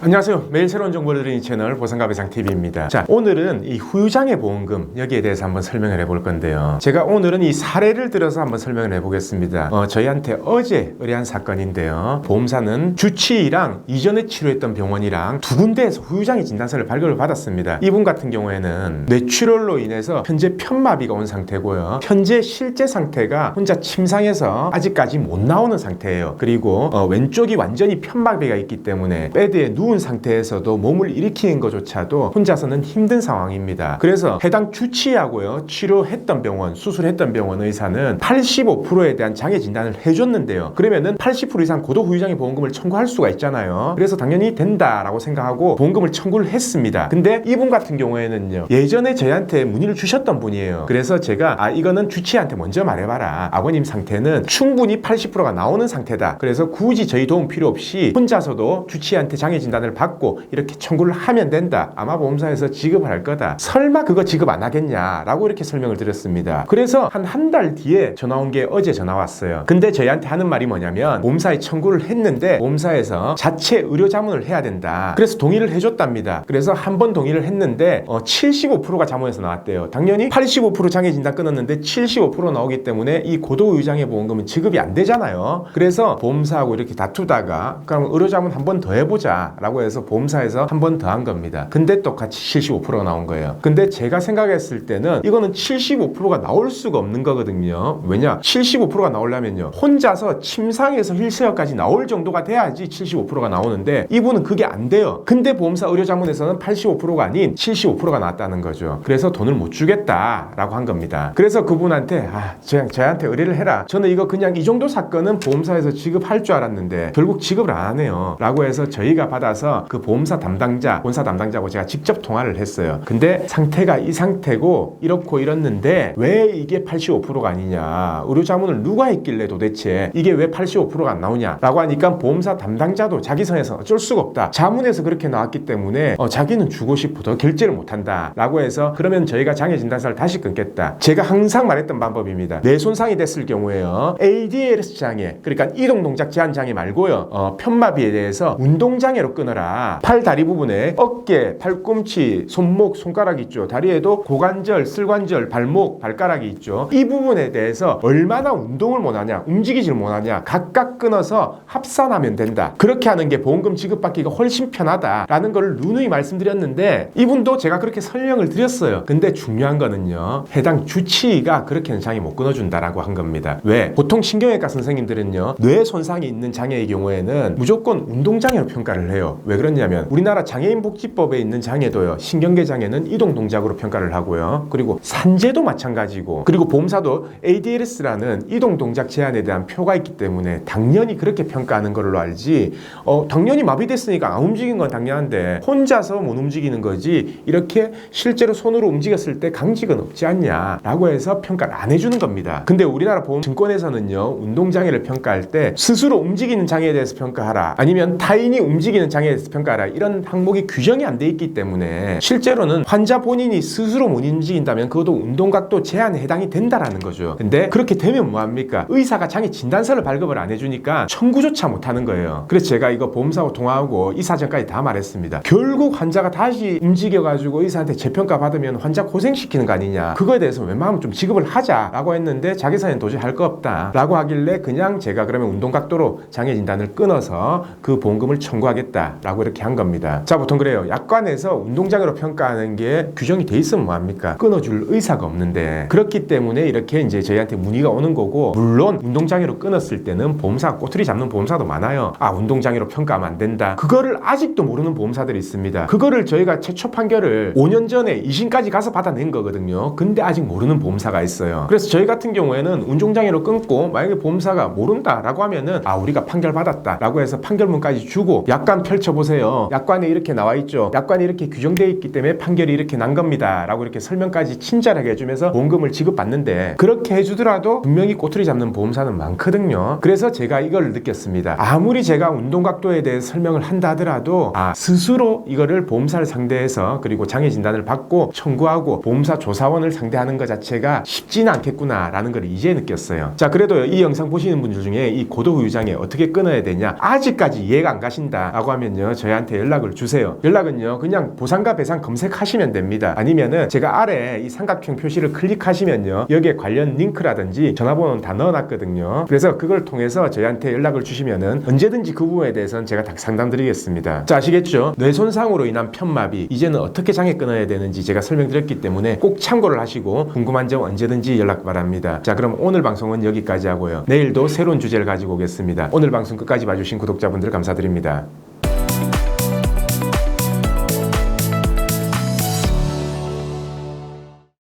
안녕하세요. 매일 새로운 정보를 드리는 채널 보상가 배상TV입니다. 자, 오늘은 이 후유장애 보험금 여기에 대해서 한번 설명을 해볼 건데요. 제가 오늘은 이 사례를 들어서 한번 설명을 해보겠습니다. 저희한테 어제 의뢰한 사건인데요. 보험사는 주치의랑 이전에 치료했던 병원이랑 두 군데에서 후유장애 진단서를 발급을 받았습니다. 이분 같은 경우에는 뇌출혈로 인해서 현재 편마비가 온 상태고요. 현재 실제 상태가 혼자 침상에서 아직까지 못 나오는 상태예요. 그리고 왼쪽이 완전히 편마비가 있기 때문에 베드에 누운 상태에서도 몸을 일으키는 것조차도 혼자서는 힘든 상황입니다. 그래서 해당 주치의하고요, 치료했던 병원, 수술했던 병원 의사는 85%에 대한 장애 진단을 해줬는데요. 그러면은 80% 이상 고도 후유장애 보험금을 청구할 수가 있잖아요. 그래서 당연히 된다라고 생각하고 보험금을 청구를 했습니다. 근데 이분 같은 경우에는요, 예전에 저희한테 문의를 주셨던 분이에요. 그래서 제가 이거는 주치의한테 먼저 말해봐라. 아버님 상태는 충분히 80%가 나오는 상태다. 그래서 굳이 저희 도움 필요 없이 혼자서도 주치의한테 장애 진단을 받고 이렇게 청구를 하면 된다. 아마 보험사에서 지급을 할 거다. 설마 그거 지급 안 하겠냐? 라고 이렇게 설명을 드렸습니다. 그래서 한 달 뒤에 전화 온 게 어제 전화 왔어요. 근데 저희한테 하는 말이 뭐냐면 보험사에 청구를 했는데 보험사에서 자체 의료 자문을 해야 된다. 그래서 동의를 해줬답니다. 그래서 한 번 동의를 했는데 75%가 자문에서 나왔대요. 당연히 85% 장애 진단 끊었는데 75% 나오기 때문에 이 고도 후유장애 보험금은 지급이 안 되잖아요. 그래서 보험사하고 이렇게 다투다가 그럼 의료 자문 한 번 더 해보자 라고 해서 보험사에서 한 번 더 한 겁니다. 근데 똑같이 75%가 나온 거예요. 근데 제가 생각했을 때는 이거는 75%가 나올 수가 없는 거거든요. 왜냐? 75%가 나오려면요, 혼자서 침상에서 휠체어까지 나올 정도가 돼야지 75%가 나오는데 이분은 그게 안 돼요. 근데 보험사 의료자문에서는 85%가 아닌 75%가 나왔다는 거죠. 그래서 돈을 못 주겠다라고 한 겁니다. 그래서 그분한테 저한테 의뢰를 해라. 저는 이거 그냥 이 정도 사건은 보험사에서 지급할 줄 알았는데 결국 지급을 안 하네요 라고 해서 저희가 받아서 그 보험사 담당자, 본사 담당자하고 제가 직접 통화를 했어요. 근데 상태가 이 상태고 이렇고 이렇는데 왜 이게 85%가 아니냐, 의료자문을 누가 했길래 도대체 이게 왜 85%가 안 나오냐 라고 하니까 보험사 담당자도 자기 선에서 어쩔 수가 없다, 자문에서 그렇게 나왔기 때문에 자기는 주고 싶어도 결제를 못한다 라고 해서 그러면 저희가 장애 진단서를 다시 끊겠다. 제가 항상 말했던 방법입니다. 뇌 손상이 됐을 경우에요, ADLS 장애, 그러니까 이동 동작 제한 장애 말고요, 편마비에 대해서 운동 장애로 끊어라. 팔 다리 부분에 어깨, 팔꿈치, 손목, 손가락 있죠. 다리에도 고관절, 슬관절, 발목, 발가락이 있죠. 이 부분에 대해서 얼마나 운동을 못하냐, 움직이지를 못하냐, 각각 끊어서 합산하면 된다. 그렇게 하는 게 보험금 지급받기가 훨씬 편하다라는 걸 누누이 말씀드렸는데 이분도 제가 그렇게 설명을 드렸어요. 근데 중요한 거는요, 해당 주치의가 그렇게는 장애 못 끊어준다라고 한 겁니다. 왜? 보통 신경외과 선생님들은요, 뇌 손상이 있는 장애의 경우에는 무조건 운동장애로 평가를 해요. 왜 그러냐면 우리나라 장애인복지법에 있는 장애도요, 신경계 장애는 이동 동작으로 평가를 하고요, 그리고 산재도 마찬가지고, 그리고 보험사도 ADLS라는 이동 동작 제한에 대한 표가 있기 때문에 당연히 그렇게 평가하는 걸로 알지, 당연히 마비됐으니까 안 움직인 건 당연한데 혼자서 못 움직이는 거지 이렇게 실제로 손으로 움직였을 때 강직은 없지 않냐 라고 해서 평가를 안 해주는 겁니다. 근데 우리나라 보험증권에서는요, 운동장애를 평가할 때 스스로 움직이는 장애에 대해서 평가하라, 아니면 타인이 움직이는 장애에 대해서 평가하라, 이런 항목이 규정이 안 돼 있기 때문에 실제로는 환자 본인이 스스로 못 움직인다면 그것도 운동각도 제한에 해당이 된다라는 거죠. 근데 그렇게 되면 뭐합니까? 의사가 장애 진단서를 발급을 안 해주니까 청구조차 못하는 거예요. 그래서 제가 이거 보험사하고 통화하고 이 사정까지 다 말했습니다. 결국 환자가 다시 움직여가지고 의사한테 재평가 받으면 환자 고생시키는 거 아니냐, 그거에 대해서 웬만하면 좀 지급을 하자라고 했는데 자기 사는 도저히 할 거 없다 라고 하길래 그냥 제가 그러면 운동각도로 장애 진단을 끊어서 그 보험금을 청구하겠다 라고 이렇게 한 겁니다. 자, 보통 그래요. 약관에서 운동장애로 평가하는 게 규정이 돼 있으면 뭐합니까? 끊어줄 의사가 없는데, 그렇기 때문에 이렇게 이제 저희한테 문의가 오는 거고, 물론 운동장애로 끊었을 때는 보험사가 꼬투리 잡는 보험사도 많아요. 운동장애로 평가하면 안 된다. 그거를 아직도 모르는 보험사들이 있습니다. 그거를 저희가 최초 판결을 5년 전에 2심까지 가서 받아낸 거거든요. 근데 아직 모르는 보험사가 있어요. 그래서 저희 같은 경우에는 운동장애로 끊고 만약에 보험사가 모른다라고 하면은 우리가 판결 받았다 라고 해서 판결문까지 주고, 약관 펼쳐보세요, 약관에 이렇게 나와 있죠, 약관에 이렇게 규정되어 있기 때문에 판결이 이렇게 난 겁니다 라고 이렇게 설명까지 친절하게 해주면서 보험금을 지급받는데, 그렇게 해주더라도 분명히 꼬투리 잡는 보험사는 많거든요. 그래서 제가 이걸 느꼈습니다. 아무리 제가 운동각도에 대해서 설명을 한다 하더라도 스스로 이거를 보험사를 상대해서 그리고 장애 진단을 받고 청구하고 보험사 조사원을 상대하는 것 자체가 쉽지는 않겠구나 라는 걸 이제 느꼈어요. 자, 그래도 이 영상 보시는 분들 중에 이 고도 후유장애 어떻게 끊어야 되냐, 아직까지 이해가 안 가신다 라고 하면 있으면요 저희한테 연락을 주세요. 연락은요 그냥 보상과 배상 검색하시면 됩니다. 아니면은 제가 아래 이 삼각형 표시를 클릭하시면요 여기에 관련 링크라든지 전화번호는 다 넣어놨거든요. 그래서 그걸 통해서 저희한테 연락을 주시면은 언제든지 그 부분에 대해서는 제가 다 상담드리겠습니다. 자, 아시겠죠? 뇌 손상으로 인한 편마비 이제는 어떻게 장애 끊어야 되는지 제가 설명드렸기 때문에 꼭 참고를 하시고 궁금한 점 언제든지 연락 바랍니다. 자, 그럼 오늘 방송은 여기까지 하고요. 내일도 새로운 주제를 가지고 오겠습니다. 오늘 방송 끝까지 봐주신 구독자분들 감사드립니다.